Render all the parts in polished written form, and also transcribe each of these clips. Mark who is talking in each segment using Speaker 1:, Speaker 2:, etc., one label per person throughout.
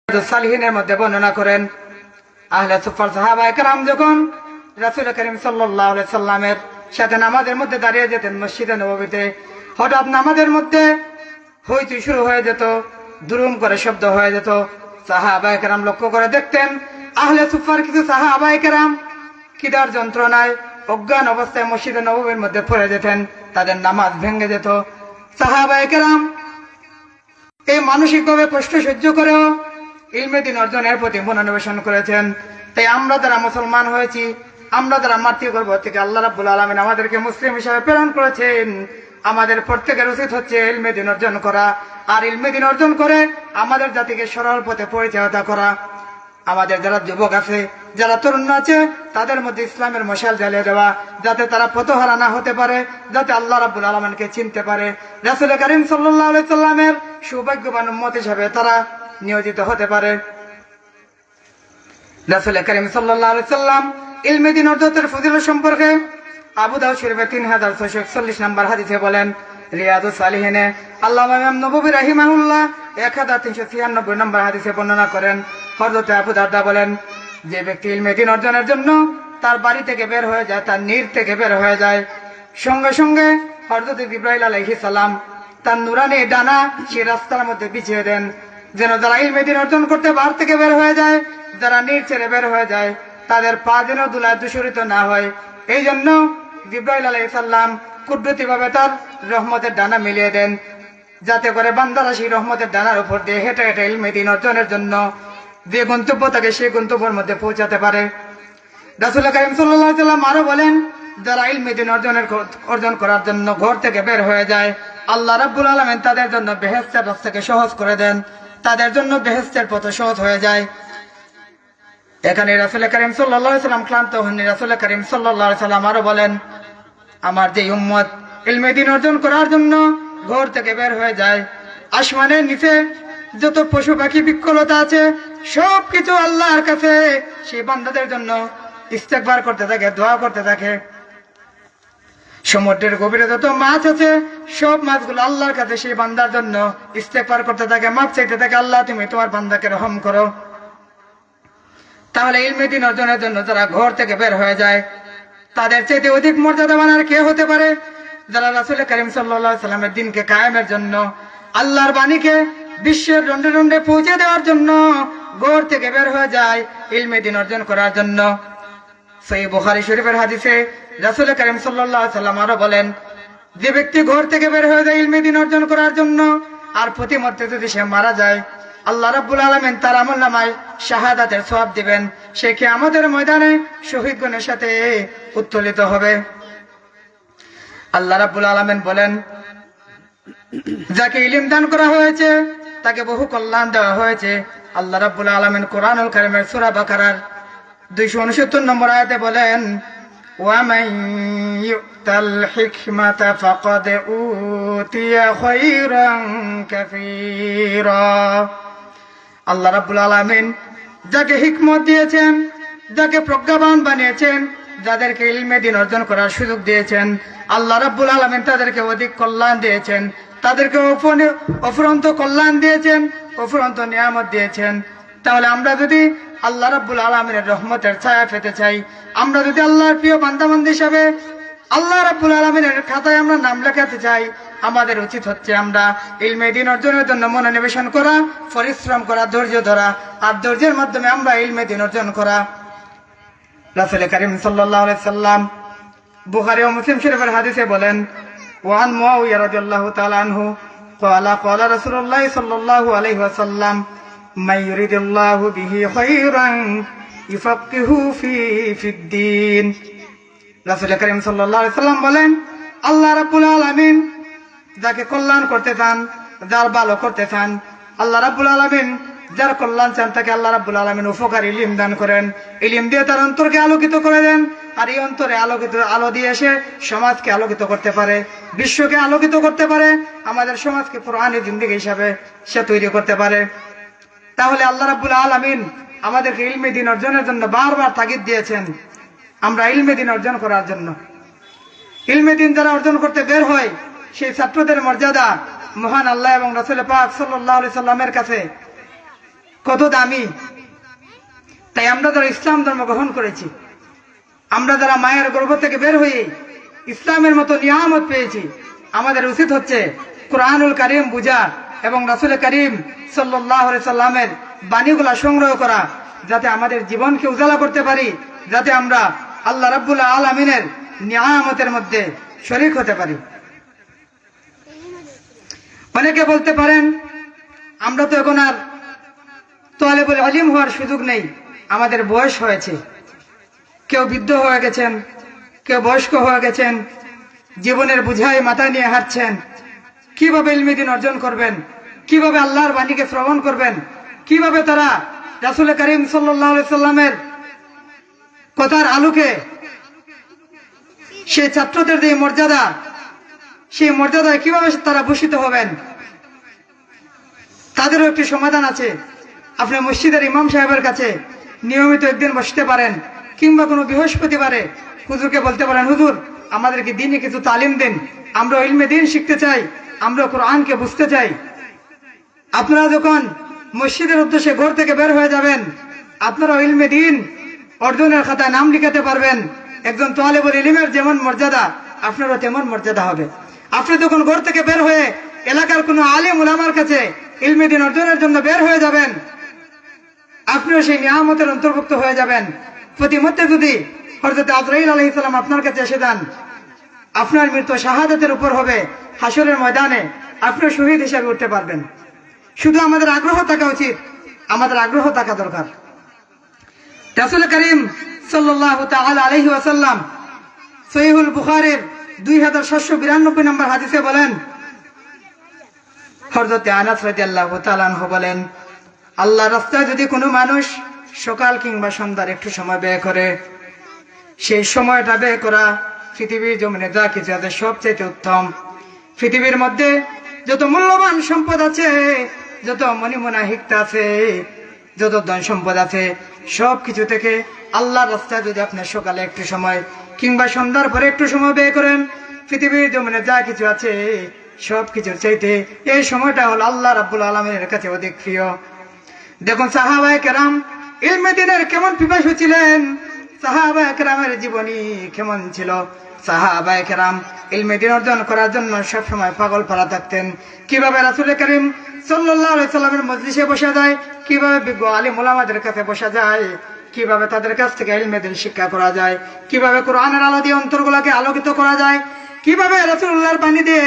Speaker 1: সালিহিনের মধ্যে বর্ণনা করেন, আহলে সুফার সাহাবায়ে কেরাম যখন রাসূল করিম সাল্লাল্লাহু আলাইহি সাল্লামের সাথে নামাজের মধ্যে দাঁড়িয়ে যেতেন মসজিদে নববীতে, হঠাৎ নামাজের মধ্যে হইচই শুরু হয়ে যেত, দুরুম করে শব্দ হয়ে যেত। সাহাবায়ে কেরাম লক্ষ্য করে দেখতেন আহলে সুফার কিছু সাহাবায়ে কেরাম খিদার যন্ত্রণায় অজ্ঞান অবস্থায় মসজিদে নববীর মধ্যে পড়ে যেতেন, তাদের নামাজ ভেঙে যেত। সাহাবায়ে কেরাম এই মানসিকভাবে কষ্ট সহ্য করেও ইলমে দ্বীন অর্জনের প্রতি মনোনিবেশ করেছেন। তাই আমরা যারা মুসলমান হয়েছি, আমরা যারা মাতৃগর্ভ থেকে আল্লাহ রাব্বুল আলামিন আমাদেরকে মুসলিম হিসেবে প্রেরণ করেছেন, আমাদের প্রত্যেকের উচিত হচ্ছে ইলমে দ্বীন অর্জন করা, আর ইলমে দ্বীন অর্জন করে আমাদের জাতিকে সরল পথে পরিচালিত করা। আমাদের যারা যুবক আছে, যারা তরুণ আছে, তাদের মধ্যে ইসলামের মশাল জ্বালিয়ে দেওয়া, যাতে তারা পথহারা না হতে পারে, যাতে আল্লাহ রাব্বুল আলামিনকে চিনতে পারে, রাসূল করিম সাল্লাল্লাহু আলাইহি সাল্লামের সৌভাগ্যবান উম্মত হিসেবে তারা নিয়োজিত হতে পারে। রাসূল করিম সাল্লাল্লাহু আলাইহি সাল্লাম ইলমে দ্বীন অর্জনের ফজিলত সম্পর্কে আবু দাউদ শরীফে 3641 নম্বর হাদিসে বলেন, রিয়াদুস সালিহিনে আল্লামা ইমাম নববী রাহিমাহুল্লাহ 1396 নম্বর হাদিসে বর্ণনা করেন, হযরত আবু দারদা বলেন, যে ব্যক্তি ইলমে দ্বীন অর্জনের জন্য তার বাড়ি থেকে বের হয়ে যায়, তার নির থেকে বের হয়ে যায়, সঙ্গে সঙ্গে হযরত জিবরাইল আলাইহিস সালাম তার নুরানি ডানা সেই রাস্তার মধ্যে বিছিয়ে দেন, যেন যারা ইলমে দ্বীন অর্জন করতে বাড়ি থেকে বের হয়ে যায়, যারা নির ছেড়ে বের হয়ে যায়, তাদের পা যেন ধুলায় দূষিত না হয়। এই জন্য জিবরাইল আলাইহিস সালাম কুদরতি ভাবে তার রহমতের ডানা মিলিয়ে দেন, যাতে করে বান্দারা সেই রহমতের ডানার উপর দিয়ে হেঁটে হেঁটে ইলমে দ্বীন অর্জনের জন্য যে গন্তব্য থাকে সেই গন্তব্যের মধ্যে পৌঁছাতে পারে। রাসূল করিম সাল্লাল্লাহু আলাইহি সাল্লাম আরো বলেন, যারা ইলমে দ্বীন অর্জন করার জন্য ঘর থেকে বের হয়ে যায়, আল্লাহ রাব্বুল আলামিন তাদের জন্য বেহেশতের রাস্তাকে সহজ করে দেন, তাদের জন্য বেহেশতের পথ সহজ হয়ে যায়। এখানে রাসূল করিম সাল্লাল্লাহু আলাইহি সাল্লাম ক্লান্ত হননি। রাসূল করিম সাল্লাল্লাহু আলাইহি সাল্লাম আরো বলেন, আমার যে উম্মত ইলমে দ্বীন অর্জন করার জন্য ঘর থেকে বের হয়ে যায়, আসমানের নিচে যত পশু পাখি বিকলতা আছে সবকিছু আল্লাহর কাছে সেই বান্দাদের জন্য ইস্তেগফার করতে থাকে, দোয়া করতে থাকে। সমুদ্রের গভীরে যত মাছ আছে সব মাছগুলো আল্লাহর কাছে সেই বান্দার জন্য ইস্তেগফার করতে থাকে, মাপ চাইতে থাকে, আল্লাহ তুমি তোমার বান্দাকে রহম করো। তাহলে ইলমে দ্বীন অর্জনের জন্য যারা ঘর থেকে বের হয়ে যায়, তাদের চাইতে অধিক মর্যাদাবান আর কে হতে পারে? যারা রাসূল করিম সাল্লাল্লাহু আলাইহি সাল্লামের দ্বীনকে কায়েমের জন্য, আল্লাহর বাণীকে বিশ্বের রন্ডে রন্ডে পৌঁছে দেওয়ার জন্য ঘর থেকে বের হয়ে যায় ইলমে দ্বীন অর্জন করার জন্য। সহিহ বুখারী শরীফের হাদিসে রাসূল করিম সাল্লাল্লাহু আলাইহি সাল্লাম আরো বলেন, যে ব্যক্তি ঘর থেকে বের হয়ে যায় ইলমে দ্বীন অর্জন করার জন্য আর প্রতিমধ্যে যদি সে মারা যায়, আল্লাহ রাব্বুল আলামিন তার আমলনামায় শাহাদাতের সওয়াব দিবেন, সে কিয়ামতের ময়দানে শহীদগণের সাথে উত্তোলিত হবে। আল্লাহ রাব্বুল আলামিন বলেন, যাকে ইলম দান করা হয়েছে তাকে বহু কল্যাণ দেওয়া হয়েছে। আল্লাহ রাব্বুল আলামিন কোরআনুল কারীমের সূরা বাকারার 269 নম্বর আয়াতে বলেন, ওয়া মান ইউতাল হিকমাতা ফাকাদ উতিয়া খায়রান কাসীরা। আল্লাহ রাব্বুল আলামিন যাকে হিকমত দিয়েছেন, যাকে প্রজ্ঞাবান বানিয়েছেন, যাদেরকে ইলমে দ্বীন অর্জন করার সুযোগ দিয়েছেন, আল্লাহ রাব্বুল আলামিন তাদেরকে অধিক কল্যাণ দিয়েছেন, তাদেরকে অফুরন্ত কল্যাণ দিয়েছেন, অফুরন্ত নিয়ামত দিয়েছেন। তাহলে আমরা যদি আল্লাহ রাব্বুল আলামিনের রহমতের ছায়া পেতে চাই, আমরা যদি আল্লাহর প্রিয় বান্দাবান্দি হিসাবে আল্লাহ রাব্বুল আলামিনের খাতায় আমরা নাম লেখাতে চাই, আমাদের উচিত হচ্ছে আমরা ইলমে দ্বীন অর্জনের জন্য মনোনিবেশ করা, পরিশ্রম করা, ধৈর্য ধরা, আর ধৈর্যের মাধ্যমে আমরা ইলমে দ্বীন অর্জন করা। রাসূল করিম সাল্লাল্লাহু আলাইহি সাল্লাম বুখারী ও মুসলিম শরীফের হাদিসে বলেন, ওয়ান মুআবিয়া রাদিয়াল্লাহু তাআলা আনহু ক্বালা ক্বালা রাসূলুল্লাহ সাল্লাল্লাহু আলাইহি ওয়াসাল্লাম মান ইউরিদুল্লাহু বিহি খায়রান ইউফাক্কিহু ফিদ্দীন। রাসূল করিম সাল্লাল্লাহু আলাইহি সাল্লাম বলেন, আল্লাহ রাব্বুল আলামিন যাকে কল্যাণ করতে চান, যার ভালো করতে চান, আল্লাহ রাব্বুল আলামিন যার কল্যাণ চান তাকে আল্লাহ রাব্বুল আলামিন উপকারী ইলম দান করেন, ইলম দিয়ে তার অন্তরকে আলোকিত করে দেন, আর এই অন্তরে আলো দিয়ে এসে সমাজকে আলোকিত করতে পারে, বিশ্বকে আলোকিত করতে পারে, আমাদের সমাজকে কোরআনের জিন্দেগি হিসাবে সে তৈরি করতে পারে। তাহলে আল্লাহ রাব্বুল আলামিন আমাদেরকে ইলমে দ্বীন অর্জনের জন্য বারবার তাগিদ দিয়েছেন, আমরা ইলমে দ্বীন অর্জন করার জন্য। ইলমে দ্বীন যারা অর্জন করতে বের হয়, সেই ছাত্রদের মর্যাদা মহান আল্লাহ এবং রাসূল পাক সাল্লাল্লাহু আলাইহি সাল্লামের কাছে কত দামি। তাই আমরা যারা ইসলাম ধর্ম গ্রহণ করেছি, আমরা যারা মায়ের গর্ভ থেকে বের হয়ে ইসলামের মতো নিয়ামত পেয়েছি, আমাদের উচিত হচ্ছে কুরআনুল কারীম বুঝা এবং রাসূল করিম সাল্লাল্লাহু আলাইহি সাল্লামের বাণীগুলা সংগ্রহ করা, যাতে আমাদের জীবনকে উজালা করতে পারি, যাতে আমরা আল্লাহ রাব্বুল আলামিনের নিয়ামতের মধ্যে শরীক হতে পারি। অনেকে বলতে পারেন আমরা তো এখন আর তালেবুল ইলম হওয়ার সুযোগ নেই, আমাদের বয়স হয়েছে। কেউ বৃদ্ধ হয়ে গেছেন, কেউ বয়স্ক হয়ে গেছেন, জীবনের বুঝাই মাথা নিয়ে হাঁটছেন। কিভাবে ইলমে দ্বীন অর্জন করবেন, কিভাবে আল্লাহর বাণীকে শ্রবণ করবেন, কিভাবে তারা রাসূল করিম সাল্লাল্লাহু আলাইহি সাল্লামের কথার আলোকে সেই ছাত্রদের যে মর্যাদা, সেই মর্যাদায় কিভাবে তারা ভূষিত হবেন, তাদেরও একটি সমাধান আছে। আপনি মসজিদের ইমাম সাহেবের কাছে নিয়মিত একদিন বসতে পারেন, কিংবা কোনো বৃহস্পতিবারে হুজুরকে বলতে পারেন, হুজুর আমাদেরকে দিনে কিছু তালিম দিন, আমরা ইলমে দ্বীন শিখতে চাই, আমরা কোরআনকে বুঝতে চাই। আপনারা যখন মসজিদের উদ্দেশ্যে ঘর থেকে বের হয়ে যাবেন, আপনারা ইলমে দ্বীন অর্জনের খাতায় নাম লিখাতে পারবেন। একজন তালেবুল ইলমের যেমন মর্যাদা, আপনারও তেমন মর্যাদা হবে। আপনি যখন ঘর থেকে বের হয়ে এলাকার কোনো আলিম উলামার কাছে ইলমে দ্বীন অর্জনের জন্য বের হয়ে যাবেন, আপনিও সেই নিয়ামতের অন্তর্ভুক্ত হয়ে যাবেন। প্রতিমধ্যে যদি হযরত আজরাইল আলাইহিস সালাম আপনার কাছে এসে যান, আপনার মৃত্যু শাহাদাতের উপর হবে, হাসরের ময়দানে আপনিও শহীদ হিসেবে উঠতে পারবেন। শুধু আমাদের আগ্রহ থাকা উচিত, আমাদের আগ্রহ থাকা দরকার। রাসূল করিম সাল্লাল্লাহু তাআলা আলাইহি ওয়াসাল্লাম সহিহুল বুখারীর 2792 নম্বর হাদিসে বলেন, হযরত আনাস রাদিয়াল্লাহু তাআলা আনহু বলেন, আল্লাহর রাস্তায় যদি কোনো মানুষ সকাল কিংবা সন্ধ্যার একটু সময় ব্যয় করে, সেই সময়টা ব্যয় করা পৃথিবীর জমিনে যা কিছু আছে সবচেয়ে উত্তম। পৃথিবীর মধ্যে যত মূল্যবান সম্পদ আছে, যত মণিমুনা হিক্তা আছে, যত ধন সম্পদ আছে, সবকিছু থেকে আল্লাহর রাস্তায় যদি আপনি সকালে একটু সময় কিংবা সন্ধ্যার পরে একটু সময় ব্যয় করেন, পৃথিবীর জমিনে যা কিছু আছে সবকিছুর চাইতে এই সময়টা হলো আল্লাহ রাব্বুল আলামিনের কাছে অধিক প্রিয়। দেখুন সাহাবায়ে কেরাম ইলমে দ্বীনের কেমন পিপাসু ছিলেন, সাহাবায়ে কেরামের জীবনী কেমন ছিল। সাহাবায়ে কেরাম ইলমে দ্বীন অর্জন করার জন্য সব সময় পাগল পারা থাকতেন। কিভাবে রাসূল করিম সাল্লাল্লাহু আলাইহি সাল্লামের মজলিসে বসা যায়, কিভাবে বিজ্ঞ আলিম উলামাদের কাছে বসা যায়, কিভাবে তাদের কাছ থেকে ইলমে দ্বীন শিক্ষা করা যায়, কিভাবে কোরআনের আলো দিয়ে অন্তরগুলোকে আলোকিত করা যায়, কিভাবে রাসূলুল্লাহর বাণী দিয়ে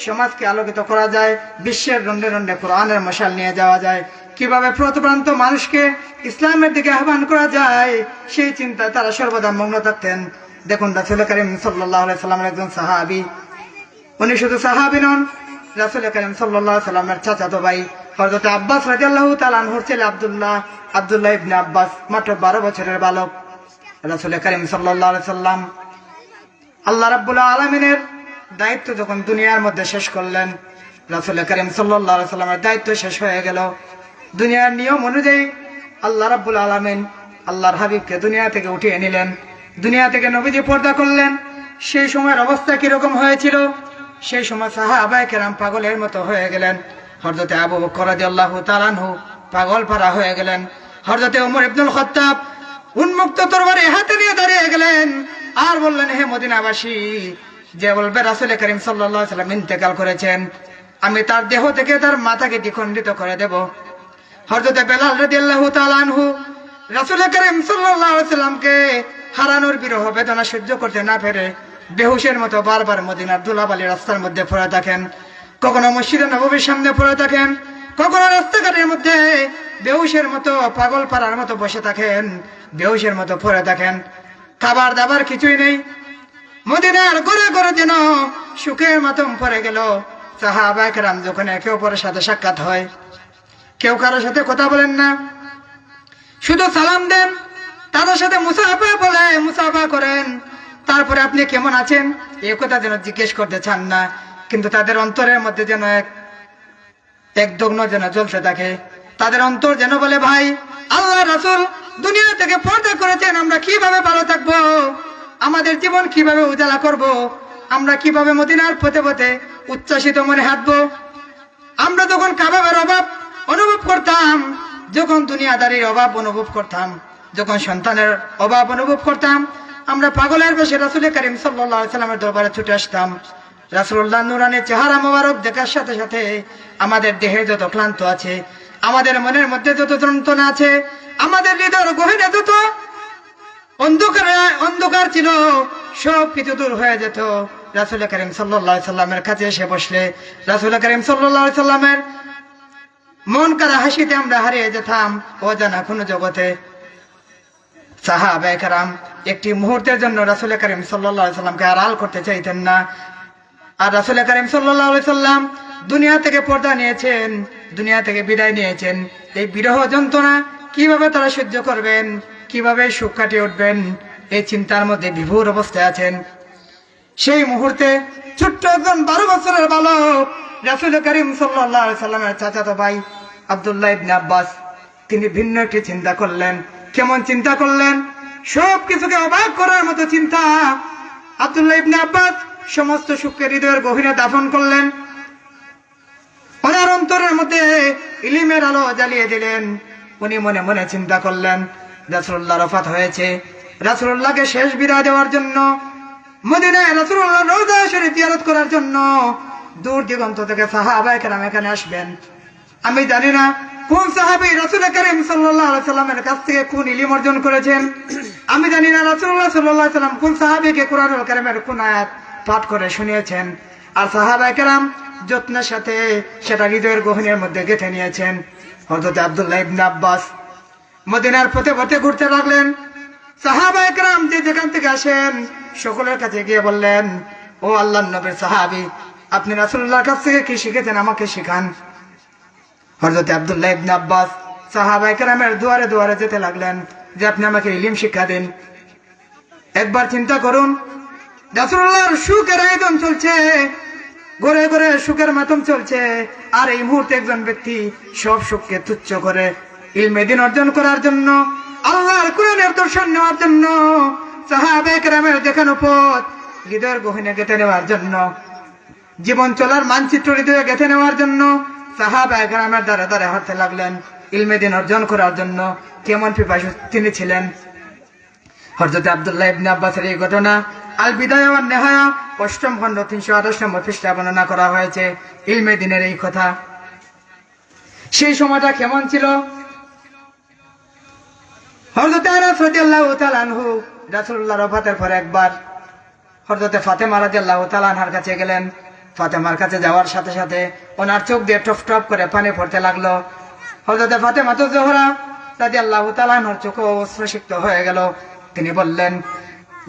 Speaker 1: সমাজকে আলোকিত করা যায়, বিশ্বের রন্ডে রন্ডে কোরআনের মশাল নিয়ে যাওয়া যায়, কিভাবে প্রতপ্রান্ত মানুষকে ইসলামের দিকে আহ্বান করা যায়, সেই চিন্তায় তারা সর্বদা মগ্ন থাকতেন। দেখুন রাসূল করিম সাল্লাল্লাহু আলাইহি সাল্লামের একজন সাহাবী, উনি শুধু সাহাবী নন, রাসূল করিম সাল্লাল্লাহু আলাইহি সাল্লামের চাচাতো ভাই হযরত আব্বাস রাদিয়াল্লাহু তাআলা আনহুর ছেলে আব্দুল্লাহ ইবনে আব্বাস, মাত্র 12 বছরের বালক। রাসূল করিম সাল্লাল্লাহু আলাইহি সাল্লাম আল্লাহ রাব্বুল আলামিনের দায়িত্ব যখন দুনিয়ার মধ্যে শেষ করলেন, রাসূল করিম সাল্লাল্লাহু আলাইহি সাল্লামের দায়িত্ব শেষ হয়ে গেল। দুনিয়ার নিয়ম অনুযায়ী আল্লাহ রাব্বুল আলামিন আল্লাহর হাবিবকে দুনিয়া থেকে উঠিয়ে নিলেন, দুনিয়া থেকে নবীজি পর্দা করলেন। সেই সময়ের অবস্থা কিরকম হয়েছিল, সেই সময় সাহাবায়ে কেরাম পাগলের মতো হয়ে গেলেন। হযরত আবু বকর রাদিয়াল্লাহু তাআলা আনহু পাগল পারা হয়ে গেলেন। হযরত ওমর ইবনুল খাত্তাব উন্মুক্ত তরবারি হাতে নিয়ে দাঁড়িয়ে গেলেন আর বললেন, হে মদিনাবাসী, যে বলবে রাসূল করিম সাল্লাল্লাহু আলাইহি সাল্লাম ইন্তেকাল করেছেন, আমি তার দেহ থেকে তার মাথাকে দ্বিখণ্ডিত করে দেব। হযরত বেলাল রাদিয়াল্লাহু তাআলা আনহু রাসূল করিম সাল্লাল্লাহু আলাইহি সাল্লামকে হারানোর বিরহ বেদনা সহ্য করতে না পেরে বেহুশের মতো বারবার মদিনার ধুলাবালি রাস্তার মধ্যে পড়ে থাকেন। কখনো মসজিদে নববীর সামনে পড়ে থাকেন, কখনো রাস্তাঘাটের মধ্যে বেহুশের মতো পাগল পাড়ার মতো বসে থাকেন, বেহুশের মতো পড়ে থাকেন। খাবার দাবার কিছুই নেই। মদিনার ঘরে ঘরে যেন সুখের মাতম পড়ে গেল। সাহাবায়ে কেরাম যখন একে অপরের সাথে সাক্ষাৎ হয়, কেউ কারোর সাথে কথা বলেন না, শুধু সালাম দেন, তাদের সাথে মুসাফা করেন। তারপরে আপনি কেমন আছেন এই কথা যেন জিজ্ঞেস করতে চান না, কিন্তু তাদের অন্তরের মধ্যে যেন এক দগ্ন যেন জ্বলতে থাকে। তাদের অন্তর যেন বলে, ভাই আল্লাহ রাসূল দুনিয়া থেকে পর্দা করেছেন, আমরা কিভাবে ভালো থাকবো, আমাদের জীবন কিভাবে উজালা করব, আমরা কিভাবে মদিনার পথে পথে উচ্ছ্বাসিত মনে হাঁটবো। আমরা তখন কাবাবের অভাব অনুভব করতাম, যখন দুনিয়াদারির অভাব অনুভব করতাম, যখন সন্তানের অভাব অনুভব করতাম, আমরা পাগলের বেশে রাসূল করিম সাল্লাল্লাহু আলাইহি সাল্লামের দরবারে ছুটে আসতাম। রাসূলুল্লাহ নূরানী চেহারা মোবারক দেখার সাথে সাথে আমাদের দেহে যত ক্লান্ত আছে, আমাদের মনের মধ্যে যত যন্ত্রণা আছে, আমাদের হৃদয়ের গভীরে যত অন্ধকার ছিল, সব কিছু দূর হয়ে যেত রাসূল করিম সাল্লাল্লাহু আলাইহি সাল্লামের কাছে এসে বসলে। রাসূল করিম সাল্লাল্লাহু আলাইহি সাল্লামের মন কারা হাসিতে আমরা হারিয়ে যেতাম অজানা কোন জগতে। সাহাবায়ে কেরাম একটি মুহূর্তের জন্য রাসূল করিম সাল্লাল্লাহু আলাইহি সাল্লামকে আড়াল করতে চাইতেন না। আর রাসূল করিম সাল্লাল্লাহু আলাইহি সাল্লাম দুনিয়া থেকে পর্দা নিয়েছেন, দুনিয়া থেকে বিদায় নিয়েছেন। এই বিরহ যন্ত্রণা কিভাবে তারা সহ্য করবেন, কিভাবে সুখ কাটিয়ে উঠবেন, এই চিন্তার মধ্যে বিভোর অবস্থায় আছেন। সেই মুহূর্তে ছোট্ট একজন 12 বছরের বালক রাসূল করিম সাল্লাল্লাহু আলাইহি সাল্লামের চাচাতো ভাই আব্দুল্লাহ ইবনে আব্বাস, তিনি ভিন্ন একটি চিন্তা করলেন। কেমন চিন্তা করলেন? সব কিছুকে অবাক করার মতো চিন্তা। আব্দুল্লাহ ইবনে আব্বাস সমস্ত সুখকে হৃদয়ের গভীরে দাফন করলেন। ওনার অন্তরের মধ্যে ইলমের আলো জ্বালিয়ে দিলেন। উনি মনে মনে চিন্তা করলেন, রাসূলুল্লাহ ওফাত হয়েছে, রাসূলুল্লাহকে শেষ বিদায় দেওয়ার জন্য মদিনায় রাসূলুল্লাহ রওজা শরীফ জিয়ারত করার জন্য দূর দিগন্ত থেকে সাহাবায়ে কেরাম এখানে আসবেন। আমি জানি না কোন সাহাবী রাসূল করিম সাল্লাল্লাহু আলাইহি সাল্লামের কাছ থেকে কোন ইলম অর্জন করেছেন। আমি জানি না রাসূলুল্লাহ সাল্লাল্লাহু আলাইহি সাল্লাম কোন সাহাবীকে কুরআনুল কারীমের কোন আয়াত পাঠ করে শুনিয়েছেন। আর সাহাবায়ে কেরাম যত্নের সাথে সেটা হৃদয়ের গহীনের মধ্যে গেঁথে নিয়েছেন। হযরত আব্দুল্লাহ ইবনে আব্বাস মদিনার পথে পথে ঘুরতে লাগলেন। সাহাবায়ে কেরাম যে যেখান থেকে আসেন সকলের কাছে গিয়ে বললেন, ও আল্লাহর নবীর সাহাবী, আপনি রাসূলুল্লাহর কাছ থেকে কি শিখেছেন, আমাকে শিখান। হযরত আব্দুল্লাহ ইবনে আব্বাস সাহাবায়ে কেরামের দুয়ারে দুয়ারে যেতে লাগলেন যে আপনি আমাকে ইলম শিক্ষা দিন। একবার চিন্তা করুন, রাসূলুল্লাহর সুখের আয়োজন চলছে, ঘরে ঘরে সুখের মাতম চলছে, আর এই মুহূর্তে একজন ব্যক্তি সব সুখকে তুচ্ছ করে ইলমে দ্বীন অর্জন করার জন্য, আল্লাহর কোরআনের দর্শন নেওয়ার জন্য, সাহাবায়ে কেরামের দেখানো পথ হৃদয়ের গহীনে গেঁথে নেওয়ার জন্য, জীবন চলার মানচিত্র হৃদয়ে গেঁথে নেওয়ার জন্য সাহাবায়ে কেরামের দ্বারে দ্বারে হাঁটতে লাগলেন ইলমে দ্বীন অর্জন করার জন্য। কেমন পিপাসু তিনি ছিলেন। হযরত আব্দুল্লাহ ইবনে আব্বাসের এই ঘটনা আল বিদায়া ওয়ান নিহায়া 8ম খণ্ড 328 নম্বর পৃষ্ঠা বর্ণনা করা হয়েছে ইলমে দ্বীনের এই কথা। সেই সময়টা কেমন ছিল? হযরত আনাস রাদিয়াল্লাহু তাআলা আনহু রাসূলুল্লাহর ওফাতের পরে একবার হযরত ফাতেমা রাদিয়াল্লাহু তাআলা আনহার কাছে গেলেন। ফাতেমার কাছে যাওয়ার সাথে সাথে ওনার চোখ দিয়ে টপ টপ করে পানি পড়তে লাগলো। হযরত ফাতেমা তো জোহরা রাদিয়াল্লাহু তাআলা আনহার চোখ অশ্রুসিক্ত হয়ে গেল। তিনি বললেন,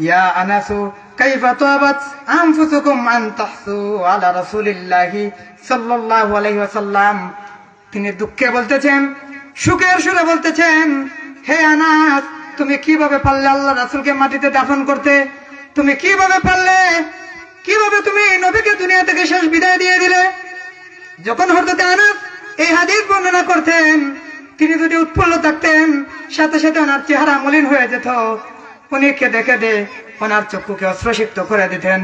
Speaker 1: ইয়া আনাসু কাইফা তাবাত আনফুসুকুম আন তাহসু আলা রাসূলিল্লাহি সাল্লাল্লাহু আলাইহি ওয়াসাল্লাম। তিনি দুঃখে বলতেছেন, সুখের সুরে বলতেছেন, হে আনাস, তুমি কিভাবে পারলে আল্লাহ রাসূলকে মাটিতে দাফন করতে? তুমি কিভাবে পারলে? কিভাবে তুমি নবীকে দুনিয়া থেকে শেষ বিদায় দিয়ে দিলে? যখন হযরত আনাস এই হাদিস বর্ণনা করতেন, তিনি যদি উৎফুল্ল থাকতেন, সাথে সাথে ওনার চেহারা মলিন হয়ে যেত। উনি কেঁদে কেঁদে ওনার চক্ষুকে অশ্রুসিক্ত করে দিতেন।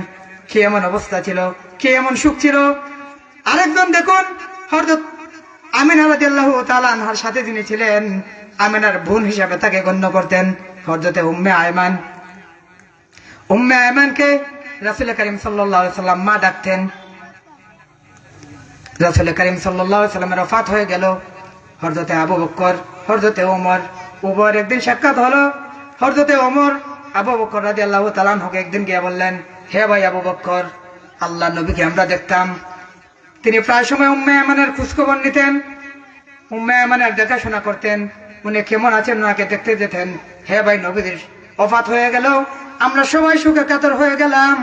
Speaker 1: কি এমন অবস্থা ছিল, কি এমন সুখ ছিল। আরেকজন দেখুন, হযরত আমিনা রাদিয়াল্লাহু তাআলা আনহার সাথে যিনি ছিলেন, আমিনার বোন হিসাবে তাকে গণ্য করতেন হযরত উম্মে আয়মান। উম্মে আয়মানকে রাসূল করিম সাল্লাল্লাহু আলাইহি সাল্লাম মা ডাকতেন। রাসূল করিম সাল্লাল্লাহু আলাইহি সাল্লামের ওফাত হয়ে গেল। হযরত আবু বকর, হযরত ওমর, উভয়ের একদিন সাক্ষাৎ হলো। হযরত ওমর আবু বকর রাদিয়াল্লাহু তাআলা আনহুকে একদিন গিয়ে বললেন, হে ভাই আবু বকর, আল্লাহর নবীকে আমরা দেখতাম, তিনি প্রায় সময় উম্মে আয়মানের খোঁজখবর নিতেন, উম্মে আয়মানের দেখাশোনা করতেন, উনি কেমন আছেন ওনাকে দেখতে যেতেন। হে ভাই, নবীর ওফাত হয়ে গেল, আমরা সবাই সুখে কাতর হয়ে গেলাম,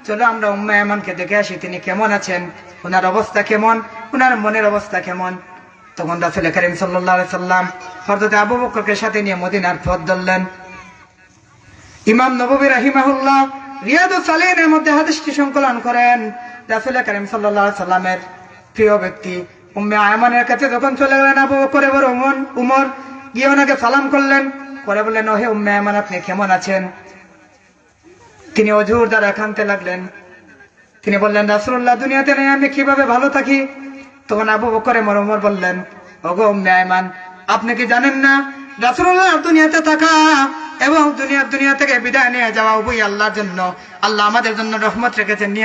Speaker 1: চলো আমরা উম্মে আয়মানকে দেখে আসি, তিনি কেমন আছেন, ওনার অবস্থা কেমন, ওনার মনের অবস্থা কেমন। তখন রাসূল করিম সাল্লাল্লাহু আলাইহি সাল্লাম হযরত আবু বকরকে সাথে নিয়ে মদিনার পথ ধরলেন। ইমাম নববী রাহিমাহুল্লাহ রিয়াদুস সালিহিনের মধ্যে হাদিসটি সংকলন করেন। রাসূল করিম সাল্লাল্লাহু আলাইহি সাল্লামের প্রিয় ব্যক্তি উম্মে আয়মানের কাছে যখন চলে গেলেন আবু বকর এবং উমর, গিয়ে ওনাকে সালাম করলেন, করে বললেন, ও হে উম্মে আয়মান, আপনি কেমন আছেন? তিনি অজুর দ্বারা কাঁদতে লাগলেন। তিনি বললেন, রাসূলুল্লাহ দুনিয়াতে নেই, আমি কিভাবে ভালো থাকি? তখন আবু বকর এবং উমর বললেন, ওগো উম্মে আয়মান, আপনি কি জানেন না রাসূলুল্লাহ দুনিয়াতে থাকা এবং দুনিয়া থেকে বিদায় নিয়ে যাওয়া উভয় আল্লাহর জন্য। আল্লাহ আমাদের জন্য রহমত রেখেছেন।